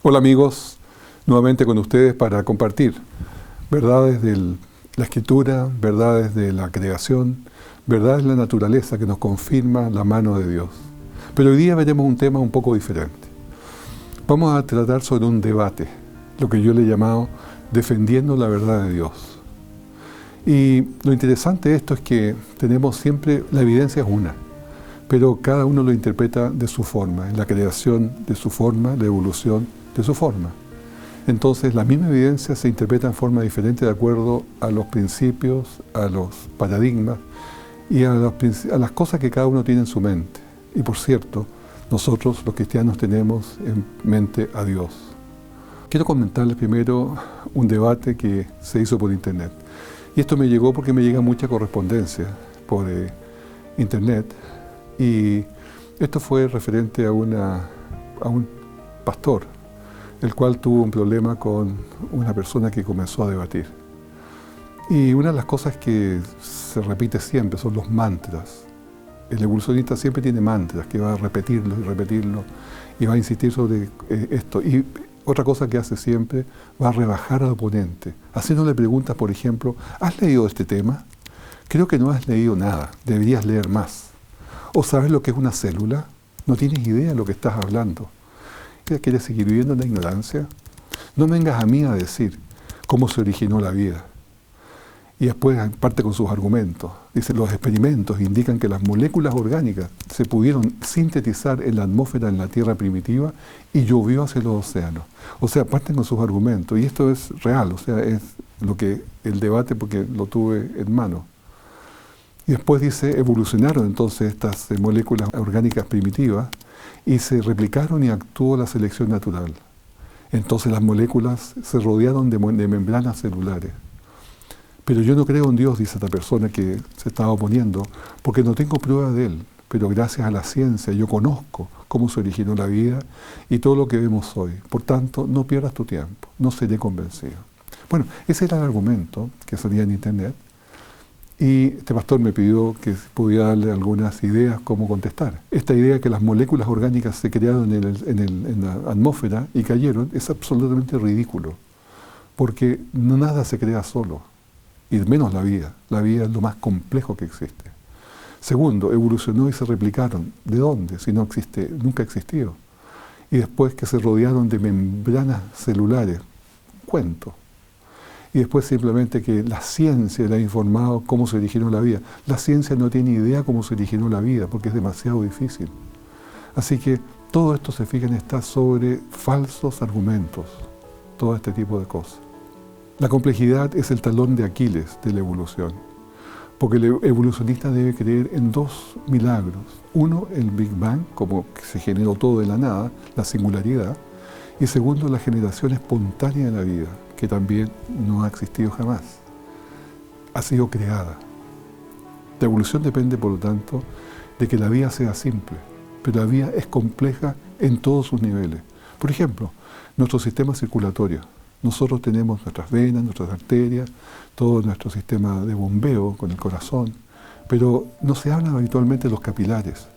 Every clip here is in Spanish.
Hola amigos, nuevamente con ustedes para compartir verdades de la Escritura, verdades de la creación, verdades de la naturaleza que nos confirma la mano de Dios. Pero hoy día veremos un tema un poco diferente. Vamos a tratar sobre un debate, lo que yo le he llamado defendiendo la verdad de Dios. Y lo interesante de esto es que tenemos siempre, la evidencia es una, pero cada uno lo interpreta de su forma, en la creación de su forma, la evolución de su forma. Entonces la misma evidencia se interpreta en forma diferente de acuerdo a los principios, a los paradigmas y a las cosas que cada uno tiene en su mente. Y por cierto, nosotros los cristianos tenemos en mente a Dios. Quiero comentarles primero un debate que se hizo por internet. Y esto me llegó porque me llega mucha correspondencia por internet. Y esto fue referente a un pastor, el cual tuvo un problema con una persona que comenzó a debatir. Y una de las cosas que se repite siempre son los mantras. El evolucionista siempre tiene mantras, que va a repetirlo y repetirlo, y va a insistir sobre esto. Y otra cosa que hace siempre, va a rebajar al oponente. Haciéndole preguntas, por ejemplo, ¿has leído este tema? Creo que no has leído nada, deberías leer más. ¿O sabes lo que es una célula? No tienes idea de lo que estás hablando. ¿Quieres seguir viviendo en la ignorancia? No vengas a mí a decir cómo se originó la vida. Y después parte con sus argumentos. Dice, los experimentos indican que las moléculas orgánicas se pudieron sintetizar en la atmósfera en la Tierra primitiva y llovió hacia los océanos. O sea, parten con sus argumentos. Y esto es real, o sea, es lo que el debate, porque lo tuve en mano. Y después dice, evolucionaron entonces estas moléculas orgánicas primitivas y se replicaron y actuó la selección natural. Entonces las moléculas se rodearon de membranas celulares. Pero yo no creo en Dios, dice esta persona que se estaba oponiendo, porque no tengo pruebas de Él. Pero gracias a la ciencia yo conozco cómo se originó la vida y todo lo que vemos hoy. Por tanto, no pierdas tu tiempo, no seré convencido. Bueno, ese era el argumento que salía en internet. Y este pastor me pidió que pudiera darle algunas ideas cómo contestar. Esta idea de que las moléculas orgánicas se crearon en la atmósfera y cayeron es absolutamente ridículo, porque nada se crea solo, y menos la vida. La vida es lo más complejo que existe. Segundo, evolucionó y se replicaron. ¿De dónde? Si no existe, nunca existió. Y después que se rodearon de membranas celulares. Cuento. Y después simplemente que la ciencia le ha informado cómo se originó la vida. La ciencia no tiene idea cómo se originó la vida, porque es demasiado difícil. Así que todo esto, se fijan, está sobre falsos argumentos, todo este tipo de cosas. La complejidad es el talón de Aquiles de la evolución, porque el evolucionista debe creer en dos milagros. Uno, el Big Bang, como que se generó todo de la nada, la singularidad. Y segundo, la generación espontánea de la vida, que también no ha existido jamás. Ha sido creada. La evolución depende, por lo tanto, de que la vida sea simple, pero la vida es compleja en todos sus niveles. Por ejemplo, nuestro sistema circulatorio. Nosotros tenemos nuestras venas, nuestras arterias, todo nuestro sistema de bombeo con el corazón, pero no se habla habitualmente de los capilares.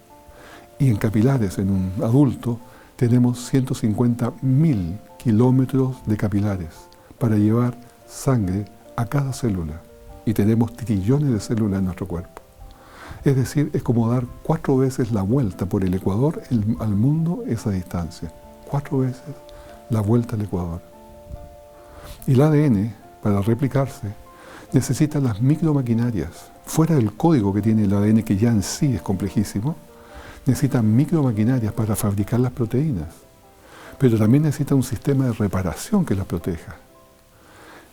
Y en capilares, en un adulto, tenemos 150.000 kilómetros de capilares para llevar sangre a cada célula. Y tenemos trillones de células en nuestro cuerpo. Es decir, es como dar 4 veces la vuelta por el Ecuador al mundo esa distancia. 4 veces la vuelta al Ecuador. Y el ADN, para replicarse, necesita las micromaquinarias. Fuera del código que tiene el ADN, que ya en sí es complejísimo, necesita micromaquinarias para fabricar las proteínas. Pero también necesita un sistema de reparación que las proteja.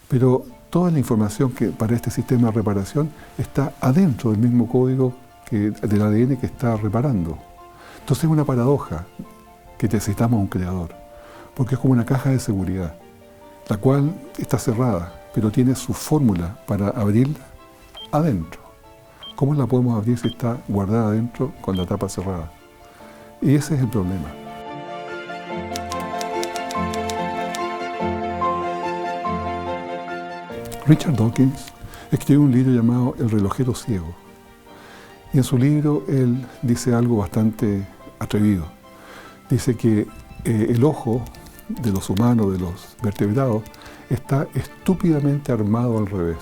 Pero toda la información que para este sistema de reparación está adentro del mismo código del ADN que está reparando. Entonces es una paradoja que necesitamos un creador, porque es como una caja de seguridad, la cual está cerrada, pero tiene su fórmula para abrirla adentro. ¿Cómo la podemos abrir si está guardada adentro con la tapa cerrada? Y ese es el problema. Richard Dawkins escribió un libro llamado El relojero ciego. Y en su libro él dice algo bastante atrevido. Dice que el ojo de los humanos, de los vertebrados, está estúpidamente armado al revés.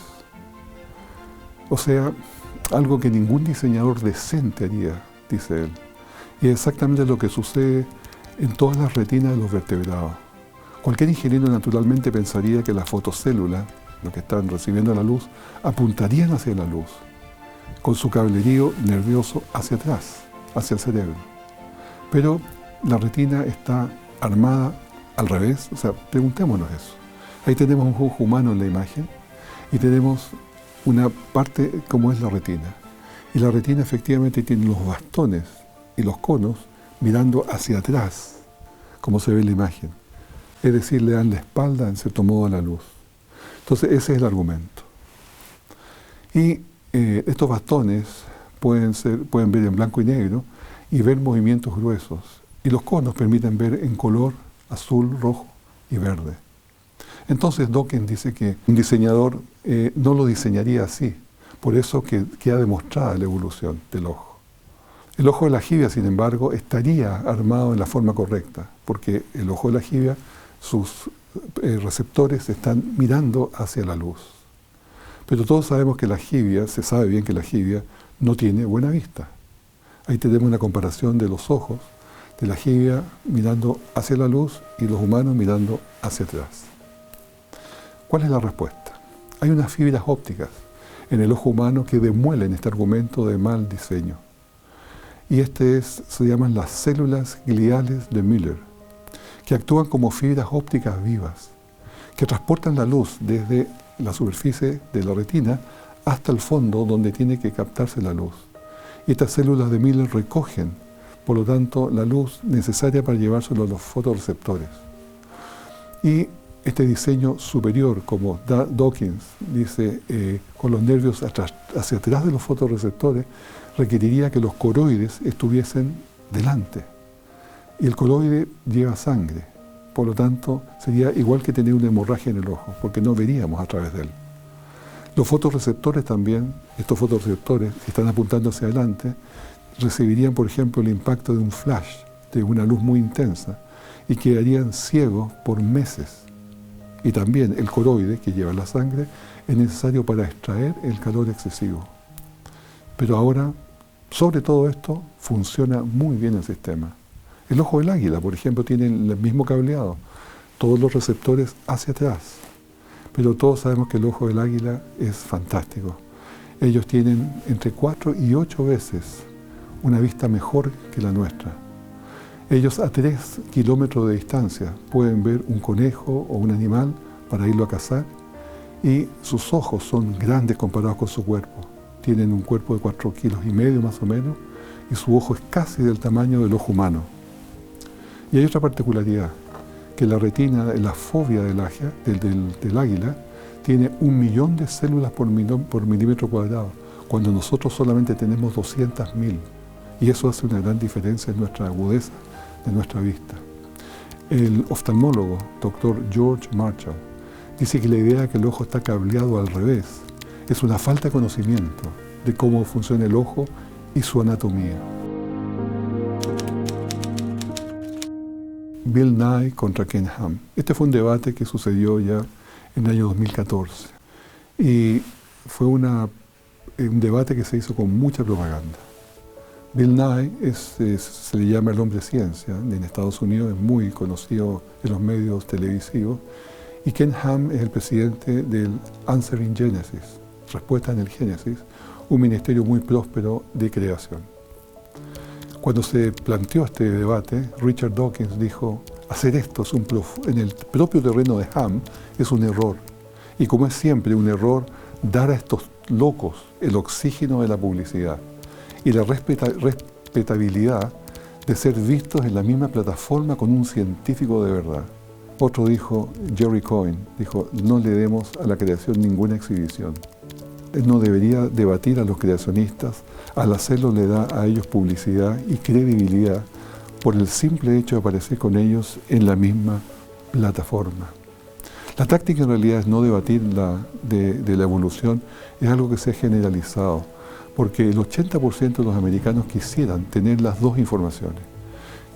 O sea, algo que ningún diseñador decente haría, dice él. Y es exactamente lo que sucede en todas las retinas de los vertebrados. Cualquier ingeniero naturalmente pensaría que las fotocélulas, lo que están recibiendo la luz, apuntarían hacia la luz, con su cablerío nervioso hacia atrás, hacia el cerebro. Pero la retina está armada al revés, o sea, preguntémonos eso. Ahí tenemos un ojo humano en la imagen y tenemos una parte como es la retina. Y la retina efectivamente tiene los bastones y los conos mirando hacia atrás, como se ve en la imagen. Es decir, le dan la espalda, en cierto modo, a la luz. Entonces, ese es el argumento. Y estos bastones pueden ver en blanco y negro y ver movimientos gruesos. Y los conos permiten ver en color azul, rojo y verde. Entonces Dawkins dice que un diseñador no lo diseñaría así. Por eso que queda demostrada la evolución del ojo. El ojo de la jibia, sin embargo, estaría armado en la forma correcta, porque el ojo de la jibia, sus receptores están mirando hacia la luz. Pero todos sabemos que la jibia, se sabe bien que la jibia no tiene buena vista. Ahí tenemos una comparación de los ojos de la jibia mirando hacia la luz y los humanos mirando hacia atrás. ¿Cuál es la respuesta? Hay unas fibras ópticas en el ojo humano que demuelen este argumento de mal diseño. Y se llaman las células gliales de Müller, que actúan como fibras ópticas vivas, que transportan la luz desde la superficie de la retina hasta el fondo donde tiene que captarse la luz. Y estas células de Müller recogen, por lo tanto, la luz necesaria para llevárselo a los fotorreceptores. Y este diseño superior, como Dawkins dice, con los nervios hacia atrás de los fotorreceptores, requeriría que los coroides estuviesen delante. Y el coroide lleva sangre, por lo tanto, sería igual que tener una hemorragia en el ojo, porque no veríamos a través de él. Los fotorreceptores también, estos fotorreceptores que están apuntando hacia adelante, recibirían, por ejemplo, el impacto de un flash, de una luz muy intensa, y quedarían ciegos por meses. Y también el coroide, que lleva la sangre, es necesario para extraer el calor excesivo. Pero ahora, sobre todo esto, funciona muy bien el sistema. El ojo del águila, por ejemplo, tiene el mismo cableado, todos los receptores hacia atrás. Pero todos sabemos que el ojo del águila es fantástico. Ellos tienen entre 4 y 8 veces una vista mejor que la nuestra. Ellos a 3 kilómetros de distancia pueden ver un conejo o un animal para irlo a cazar y sus ojos son grandes comparados con su cuerpo. Tienen un cuerpo de 4,5 kilos más o menos y su ojo es casi del tamaño del ojo humano. Y hay otra particularidad, que la retina, la fobia del águila, tiene 1 millón de células por milímetro cuadrado, cuando nosotros solamente tenemos 200.000. Y eso hace una gran diferencia en nuestra agudeza de nuestra vista. El oftalmólogo, Dr. George Marshall, dice que la idea de que el ojo está cableado al revés es una falta de conocimiento de cómo funciona el ojo y su anatomía. Bill Nye contra Ken Ham. Este fue un debate que sucedió ya en el año 2014 y fue un debate que se hizo con mucha propaganda. Bill Nye se le llama el hombre ciencia en Estados Unidos, es muy conocido en los medios televisivos, y Ken Ham es el presidente del Answering Genesis, Respuesta en el Génesis, un ministerio muy próspero de creación. Cuando se planteó este debate, Richard Dawkins dijo, hacer esto en el propio terreno de Ham es un error. Y como es siempre un error, dar a estos locos el oxígeno de la publicidad y la respetabilidad de ser vistos en la misma plataforma con un científico de verdad. Otro dijo, Jerry Coyne, dijo, no le demos a la creación ninguna exhibición. Él no debería debatir a los creacionistas, al hacerlo le da a ellos publicidad y credibilidad por el simple hecho de aparecer con ellos en la misma plataforma. La táctica en realidad es no debatir de la evolución, es algo que se ha generalizado, porque el 80% de los americanos quisieran tener las dos informaciones,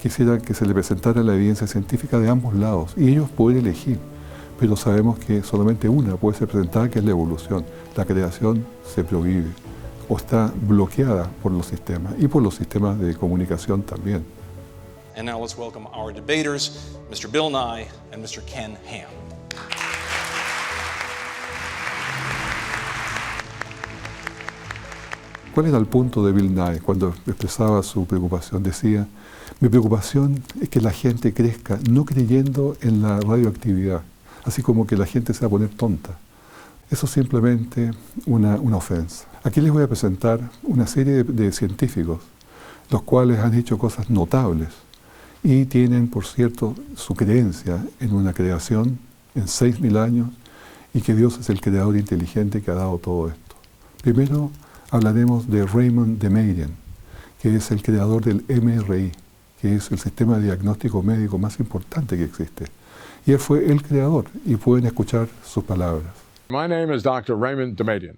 quisiera que se le presentara la evidencia científica de ambos lados y ellos pueden elegir, pero sabemos que solamente una puede ser presentada, que es la evolución. La creación se prohíbe o está bloqueada por los sistemas y por los sistemas de comunicación también. And now let's welcome our debaters, Mr. Bill Nye and Mr. Ken Ham. ¿Cuál era el punto de Bill Nye cuando expresaba su preocupación? Decía, mi preocupación es que la gente crezca no creyendo en la radioactividad, así como que la gente se va a poner tonta. Eso es simplemente una ofensa. Aquí les voy a presentar una serie de científicos, los cuales han hecho cosas notables y tienen, por cierto, su creencia en una creación en 6.000 años y que Dios es el creador inteligente que ha dado todo esto. Primero hablaremos de Raymond Damadian, que es el creador del MRI, que es el sistema de diagnóstico médico más importante que existe. Y él fue el creador, y pueden escuchar sus palabras. My name is Dr. Raymond Damadian.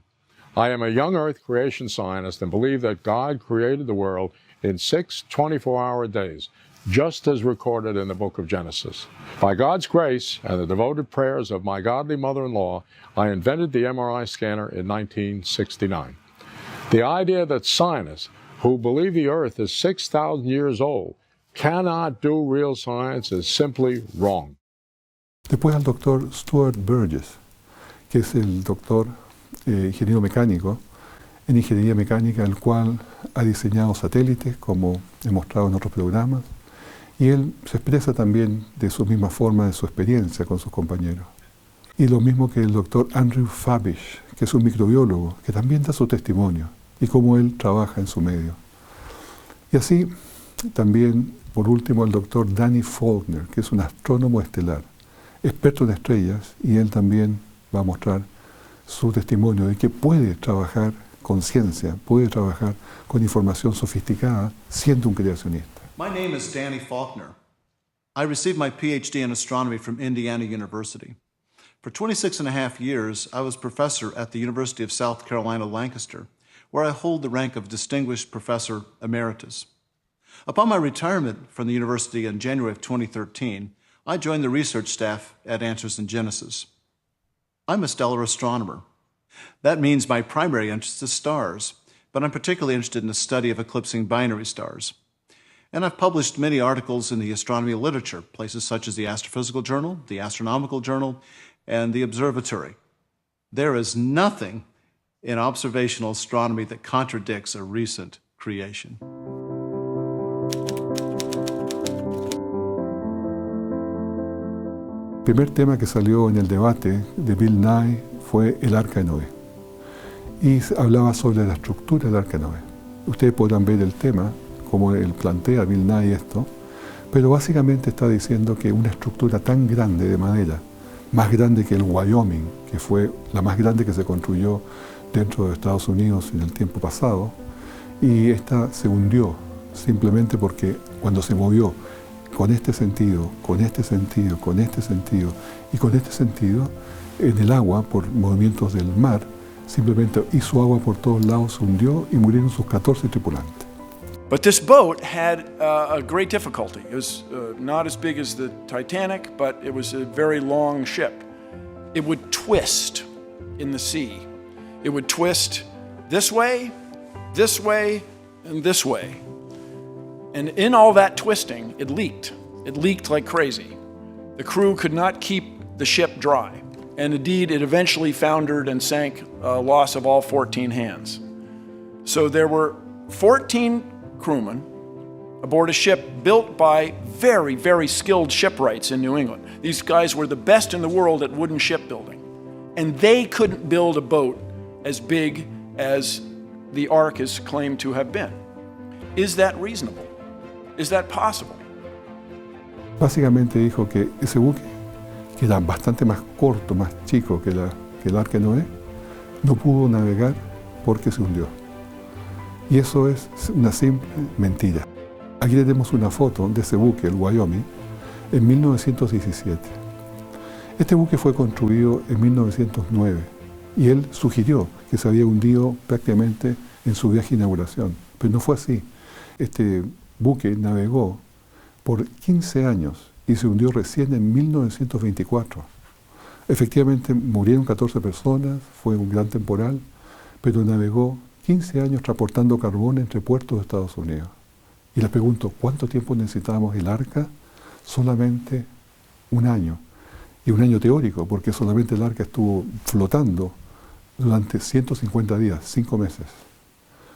I am a young Earth creation scientist and believe that God created the world in 6 24-hour days, just as recorded in the book of Genesis. By God's grace and the devoted prayers of my godly mother-in-law, I invented the MRI scanner in 1969. The idea that scientists who believe the Earth is 6,000 years old cannot do real science is simply wrong. Después al doctor Stuart Burgess, que es el doctor ingeniero mecánico en ingeniería mecánica, el cual ha diseñado satélites, como he mostrado en otros programas, y él se expresa también de su misma forma, de su experiencia con sus compañeros. Y lo mismo que el doctor Andrew Fabish, que es un microbiólogo, que también da su testimonio, y cómo él trabaja en su medio. Y así, también, por último, el doctor Danny Faulkner, que es un astrónomo estelar, experto en estrellas, y él también va a mostrar su testimonio de que puede trabajar con ciencia, puede trabajar con información sofisticada, siendo un creacionista. My name is Danny Faulkner. I received my PhD in astronomy from Indiana University. For 26 and a half years, I was professor at the University of South Carolina, Lancaster, where I hold the rank of Distinguished Professor Emeritus. Upon my retirement from the university in January of 2013, I joined the research staff at Answers in Genesis. I'm a stellar astronomer. That means my primary interest is stars, but I'm particularly interested in the study of eclipsing binary stars. And I've published many articles in the astronomy literature, places such as the Astrophysical Journal, the Astronomical Journal, and the Observatory. There is nothing in observational astronomy that contradicts a recent creation. El primer tema que salió en el debate de Bill Nye fue el Arca de Noé. Y hablaba sobre la estructura del Arca de Noé. Ustedes podrán ver el tema, como él plantea Bill Nye esto, pero básicamente está diciendo que una estructura tan grande de madera, más grande que el Wyoming, que fue la más grande que se construyó dentro de Estados Unidos en el tiempo pasado, y esta se hundió simplemente porque cuando se movió con este sentido, con este sentido, con este sentido y con este sentido, en el agua, por movimientos del mar, simplemente hizo agua por todos lados, se hundió y murieron sus 14 tripulantes. But this boat had a great difficulty. It was not as big as the Titanic, but it was a very long ship. It would twist in the sea. It would twist this way, and this way. And in all that twisting, it leaked. It leaked like crazy. The crew could not keep the ship dry. And indeed, it eventually foundered and sank, loss of all 14 hands. So there were 14 crewmen aboard a ship built by very, very skilled shipwrights in New England. These guys were the best in the world at wooden shipbuilding. And they couldn't build a boat as big as the Ark is claimed to have been. Is that reasonable? Is that possible? Básicamente dijo que ese buque, que era bastante más corto, más chico que el Arca de Noé, no pudo navegar porque se hundió. Y eso es una simple mentira. Aquí tenemos una foto de ese buque, el Wyoming, en 1917. Este buque fue construido en 1909 y él sugirió que se había hundido prácticamente en su viaje de inauguración, pero no fue así. Este buque navegó por 15 años y se hundió recién en 1924. Efectivamente murieron 14 personas, fue un gran temporal, pero navegó 15 años transportando carbón entre puertos de Estados Unidos. Y les pregunto, ¿cuánto tiempo necesitábamos el arca? Solamente un año. Y un año teórico, porque solamente el arca estuvo flotando durante 150 días, 5 meses.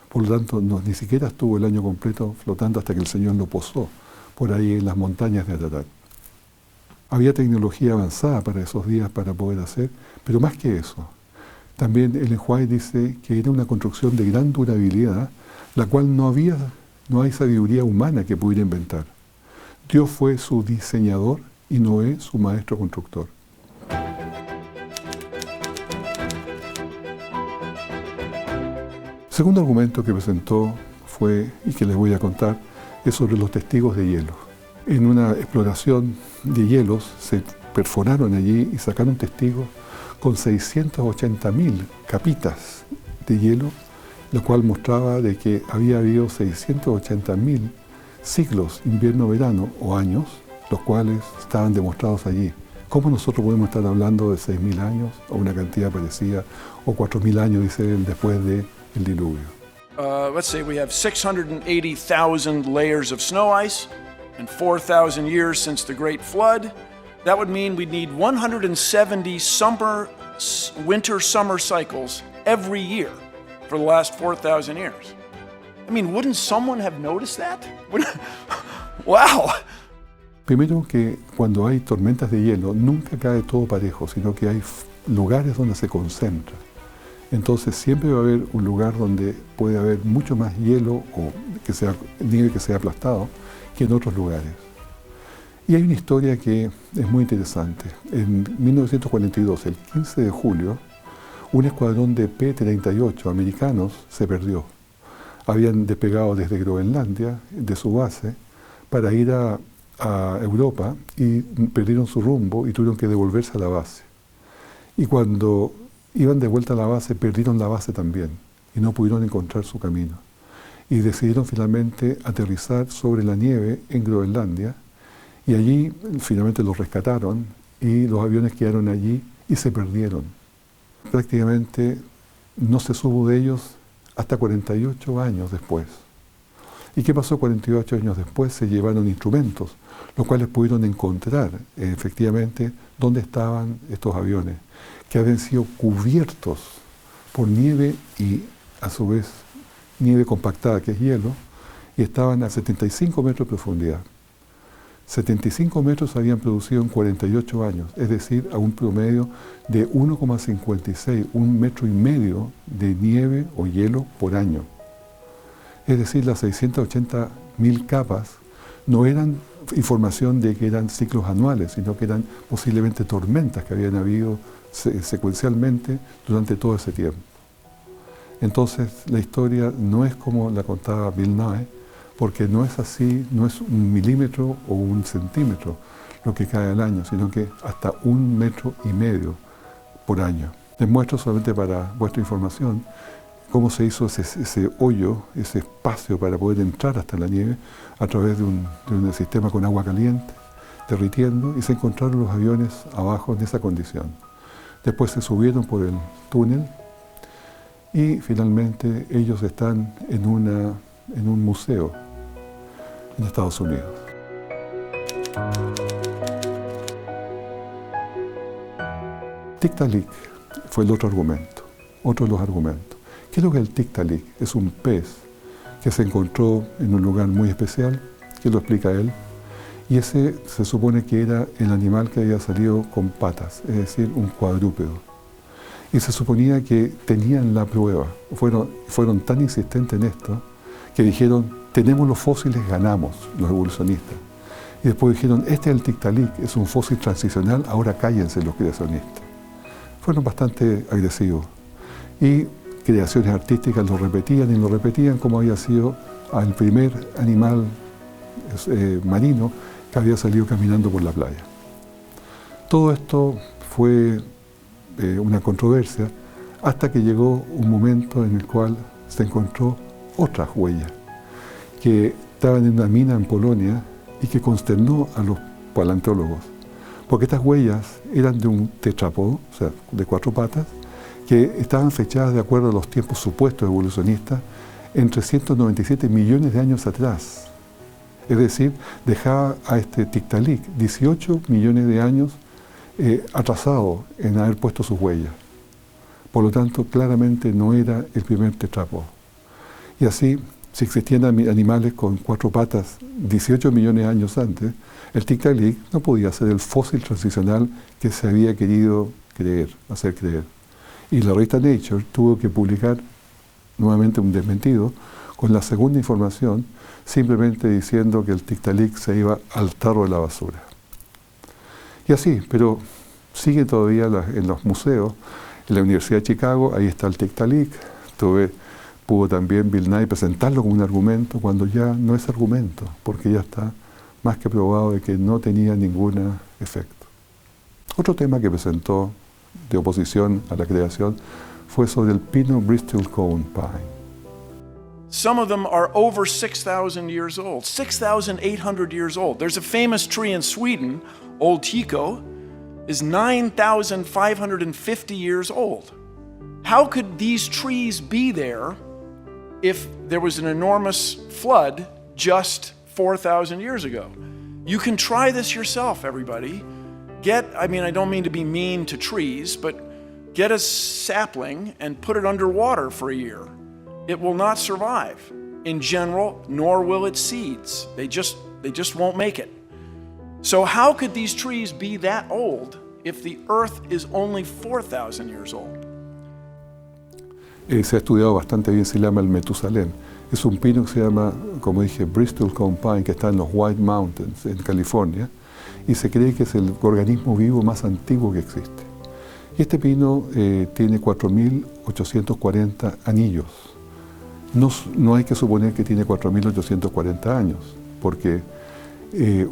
Por lo tanto, ni siquiera estuvo el año completo flotando hasta que el Señor lo posó por ahí en las montañas de Ararat. Había tecnología avanzada para esos días para poder hacer, pero más que eso, también Ellen White dice que era una construcción de gran durabilidad, la cual no hay sabiduría humana que pudiera inventar. Dios fue su diseñador y Noé su maestro constructor. El segundo argumento que presentó fue, y que les voy a contar, es sobre los testigos de hielo. En una exploración de hielos se perforaron allí y sacaron testigos con 680.000 capitas de hielo, lo cual mostraba de que había habido 680.000 ciclos invierno-verano o años, los cuales estaban demostrados allí. ¿Cómo nosotros podemos estar hablando de 6.000 años o una cantidad parecida, o 4.000 años, dice él, después del diluvio? Let's say we have 680,000 layers of snow ice and 4,000 years since the Great Flood. That would mean we'd need 170 winter-summer cycles every year for the last 4,000 years. I mean, wouldn't someone have noticed that? Wow! Primero que cuando hay tormentas de hielo, nunca cae todo parejo, sino que hay lugares donde se concentra. Entonces siempre va a haber un lugar donde puede haber mucho más hielo o nieve que sea aplastado que en otros lugares. Y hay una historia que es muy interesante. En 1942, el 15 de julio, un escuadrón de P-38 americanos se perdió. Habían despegado desde Groenlandia, de su base, para ir a Europa y perdieron su rumbo y tuvieron que devolverse a la base. Y cuando iban de vuelta a la base, perdieron la base también y no pudieron encontrar su camino. Y decidieron finalmente aterrizar sobre la nieve en Groenlandia y allí finalmente los rescataron y los aviones quedaron allí y se perdieron. Prácticamente no se supo de ellos hasta 48 años después. ¿Y qué pasó 48 años después? Se llevaron instrumentos, los cuales pudieron encontrar efectivamente dónde estaban estos aviones, que habían sido cubiertos por nieve y a su vez nieve compactada, que es hielo, y estaban a 75 metros de profundidad. 75 metros se habían producido en 48 años, es decir, a un promedio de 1,56, 1,5 metros de nieve o hielo por año. Es decir, las 680.000 capas no eran información de que eran ciclos anuales, sino que eran posiblemente tormentas que habían habido secuencialmente durante todo ese tiempo. Entonces, la historia no es como la contaba Bill Nye, porque no es así, no es 1 milímetro o 1 centímetro lo que cae al año, sino que hasta 1,5 metros por año. Les muestro solamente para vuestra información cómo se hizo ese hoyo, ese espacio para poder entrar hasta la nieve a través de un sistema con agua caliente, derritiendo, y se encontraron los aviones abajo en esa condición. Después se subieron por el túnel y finalmente ellos están en un museo en Estados Unidos. Tiktaalik fue el otro de los argumentos. ¿Qué es lo que es el Tiktaalik? Es un pez que se encontró en un lugar muy especial, que lo explica él, y ese se supone que era el animal que había salido con patas, es decir, un cuadrúpedo. Y se suponía que tenían la prueba. Fueron tan insistentes en esto que dijeron, tenemos los fósiles, ganamos, los evolucionistas. Y después dijeron, este es el Tiktaalik, es un fósil transicional, ahora cállense los creacionistas. Fueron bastante agresivos. Y creaciones artísticas lo repetían como había sido el primer animal marino que había salido caminando por la playa. Todo esto fue una controversia hasta que llegó un momento en el cual se encontró otras huellas que estaban en una mina en Polonia y que consternó a los paleontólogos, porque estas huellas eran de un tetrápodo, o sea, de 4 patas, que estaban fechadas de acuerdo a los tiempos supuestos evolucionistas en 397 millones de años atrás. Es decir, dejaba a este Tiktaalik 18 millones de años atrasado en haber puesto sus huellas. Por lo tanto, claramente no era el primer tetrápodo. Y así, si existían animales con 4 patas 18 millones de años antes, el Tiktaalik no podía ser el fósil transicional que se había querido hacer creer. Y la revista Nature tuvo que publicar nuevamente un desmentido con la segunda información, simplemente diciendo que el Tiktaalik se iba al tarro de la basura. Y así, pero sigue todavía en los museos. En la Universidad de Chicago, ahí está el Tiktaalik. Pudo también Bill Nye presentarlo como un argumento cuando ya no es argumento, porque ya está más que probado de que no tenía ningún efecto. Otro tema que presentó de oposición a la creación fue sobre el pino bristlecone pine. Some of them are over 6,000 years old, 6,800 years old. There's a famous tree in Sweden, Old Tycho, is 9,550 years old. How could these trees be there if there was an enormous flood just 4,000 years ago? You can try this yourself, everybody. I don't mean to be mean to trees, but get a sapling and put it underwater for a year. It will not survive in general, nor will its seeds. They just won't make it. So how could these trees be that old if the earth is only 4,000 years old? Se ha estudiado bastante bien, se llama el Metusalén. Es un pino que se llama, como dije, bristlecone pine, que está en los White Mountains, en California, y se cree que es el organismo vivo más antiguo que existe. Y este pino tiene 4.840 anillos. No hay que suponer que tiene 4.840 años, porque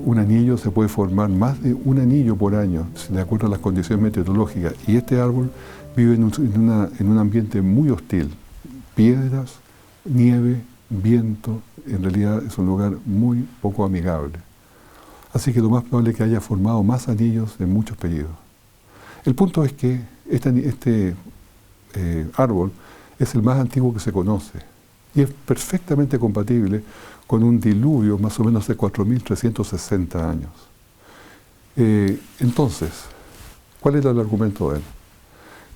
un anillo se puede formar más de un anillo por año, de acuerdo a las condiciones meteorológicas. Y este árbol vive en un ambiente muy hostil. Piedras, nieve, viento, en realidad es un lugar muy poco amigable. Así que lo más probable es que haya formado más anillos en muchos periodos. El punto es que este árbol es el más antiguo que se conoce y es perfectamente compatible con un diluvio más o menos de 4.360 años. Entonces, ¿cuál era el argumento de él?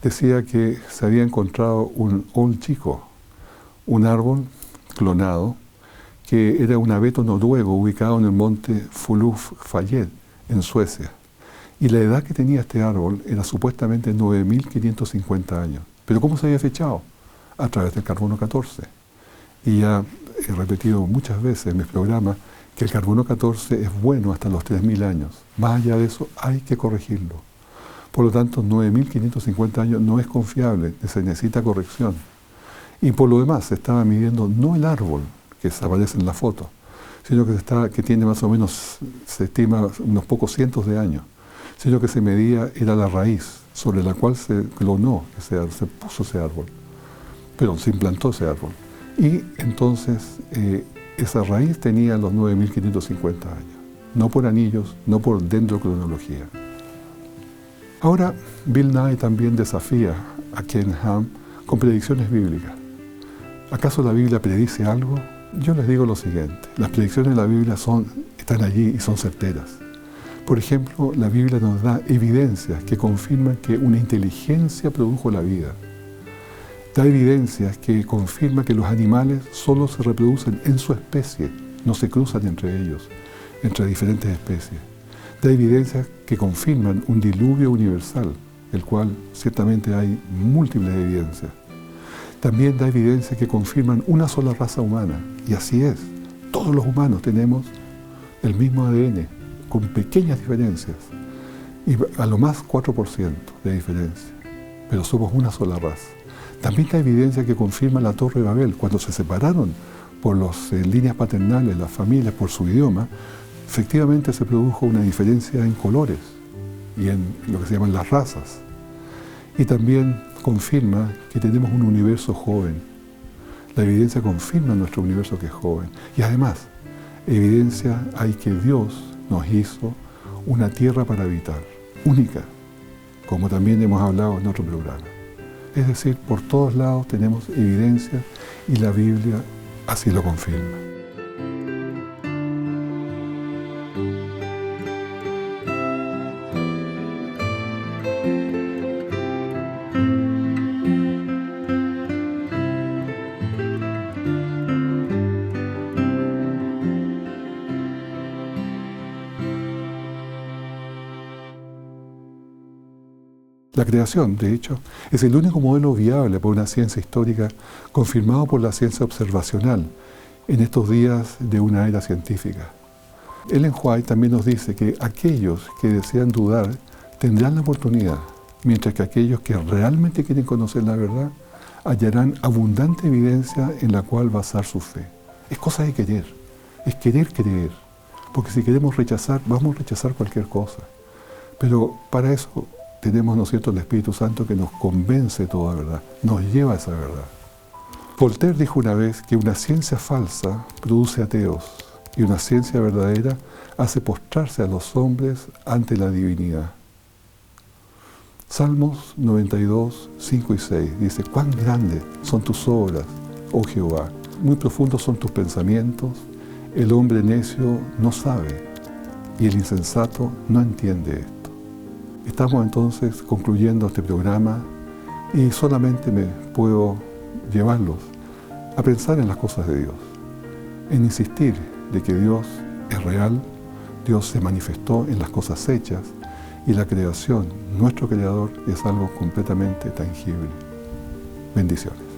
Decía que se había encontrado un Old Tycho, un árbol clonado, que era un abeto noruego ubicado en el monte Fulufallet, en Suecia. Y la edad que tenía este árbol era supuestamente 9.550 años. ¿Pero cómo se había fechado? A través del carbono 14. Y ya he repetido muchas veces en mis programas que el carbono 14 es bueno hasta los 3.000 años. Más allá de eso hay que corregirlo. Por lo tanto, 9.550 años no es confiable, se necesita corrección. Y por lo demás, se estaba midiendo no el árbol que aparece en la foto, sino que tiene más o menos, se estima, unos pocos cientos de años, sino que se medía era la raíz sobre la cual se clonó ese árbol, se puso ese árbol, pero se implantó ese árbol. Y entonces esa raíz tenía los 9.550 años, no por anillos, no por dendrocronología. Ahora, Bill Nye también desafía a Ken Ham con predicciones bíblicas. ¿Acaso la Biblia predice algo? Yo les digo lo siguiente, las predicciones de la Biblia están allí y son certeras. Por ejemplo, la Biblia nos da evidencias que confirman que una inteligencia produjo la vida. Da evidencias que confirman que los animales solo se reproducen en su especie, no se cruzan entre ellos, entre diferentes especies. Da evidencias que confirman un diluvio universal, el cual ciertamente hay múltiples evidencias. También da evidencias que confirman una sola raza humana, y así es. Todos los humanos tenemos el mismo ADN, con pequeñas diferencias, y a lo más 4% de diferencia, pero somos una sola raza. También da evidencia que confirma la Torre de Babel. Cuando se separaron por las líneas paternales, las familias, por su idioma, efectivamente se produjo una diferencia en colores y en lo que se llaman las razas. Y también confirma que tenemos un universo joven. La evidencia confirma nuestro universo que es joven. Y además, evidencia hay que Dios nos hizo una tierra para habitar, única, como también hemos hablado en otro programa. Es decir, por todos lados tenemos evidencia y la Biblia así lo confirma. La creación, de hecho, es el único modelo viable para una ciencia histórica confirmado por la ciencia observacional en estos días de una era científica. Ellen White también nos dice que aquellos que desean dudar tendrán la oportunidad, mientras que aquellos que realmente quieren conocer la verdad hallarán abundante evidencia en la cual basar su fe. Es cosa de querer, es querer creer, porque si queremos rechazar, vamos a rechazar cualquier cosa. Pero para eso tenemos, ¿no es cierto?, el Espíritu Santo que nos convence de toda verdad, nos lleva a esa verdad. Voltaire dijo una vez que una ciencia falsa produce ateos y una ciencia verdadera hace postrarse a los hombres ante la divinidad. Salmos 92, 5 y 6 dice: «Cuán grandes son tus obras, oh Jehová, muy profundos son tus pensamientos, el hombre necio no sabe y el insensato no entiende esto». Estamos entonces concluyendo este programa y solamente me puedo llevarlos a pensar en las cosas de Dios, en insistir de que Dios es real, Dios se manifestó en las cosas hechas y la creación, nuestro Creador, es algo completamente tangible. Bendiciones.